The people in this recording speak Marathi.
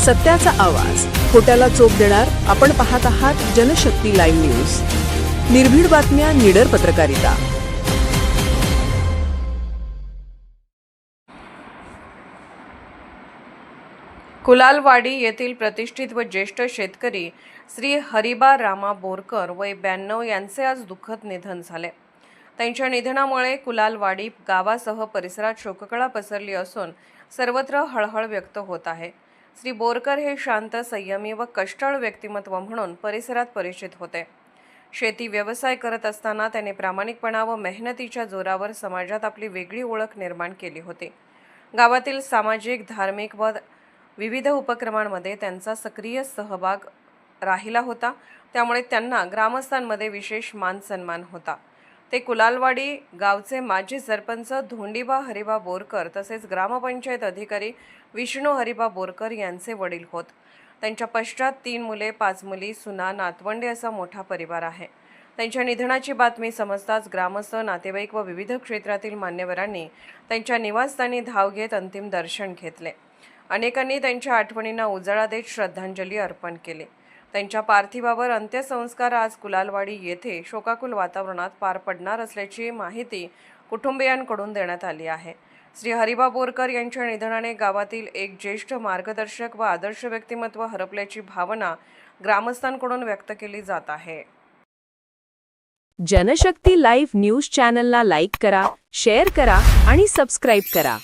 सत्याचा आवाज, खोट्याला चोप देणार. आपण पाहत आहात जनशक्ती लाईव्ह न्यूज. निर्भीड बातम्या, निडर पत्रकारिता. कुलालवाडी येथील प्रतिष्ठित व ज्येष्ठ शेतकरी श्री हरिबा रामा बोरकर वय 92 यांचे आज दुःखद निधन झाले. त्यांच्या निधनामुळे कुलालवाडी गावासह परिसरात शोककळा पसरली असून सर्वत्र हळहळ व्यक्त होत आहे. श्री बोरकर हे शांत, संयमी व कष्टाळू व्यक्तिमत्व म्हणून परिसरात परिचित होते. शेती व्यवसाय करत असताना त्यांनी प्रामाणिकपणा व मेहनतीच्या जोरावर समाजात आपली वेगळी ओळख निर्माण केली होती. गावातील सामाजिक, धार्मिक व विविध उपक्रमांमध्ये त्यांचा सक्रिय सहभाग राहिला होता. त्यामुळे त्यांना ग्रामस्थांमध्ये विशेष मान सन्मान होता. ते कुलालवाडी गावचे माजी सरपंच धोंडीबा हरिबा बोरकर तसेच ग्रामपंचायत अधिकारी विष्णू हरिबा बोरकर यांचे वडील होत. त्यांच्या पश्चात 3 मुले, 5 मुली, सुना, नातवंडे असा मोठा परिवार आहे. त्यांच्या निधनाची बातमी समजताच ग्रामस्थ, नातेवाईक व विविध क्षेत्रातील मान्यवरांनी त्यांच्या निवासस्थानी धाव घेत अंतिम दर्शन घेतले. अनेकांनी त्यांच्या आठवणींना उजाळा देत श्रद्धांजली अर्पण केली. त्यांच्या पार्थिवावर अंत्यसंस्कार आज कुलालवाडी येथे शोकाकुल वातावरणात पार पडणार असल्याची माहिती कुटुंबियांकडून देण्यात आली आहे. श्री हरिबा बोरकर यांच्या निधनाने गावातील एक ज्येष्ठ मार्गदर्शक व आदर्श व्यक्तिमत्व हरपल्याची भावना ग्रामस्थांकडून व्यक्त केली जात आहे. जनशक्ती लाईव्ह न्यूज चॅनलला लाईक करा, शेअर करा आणि सबस्क्राईब करा.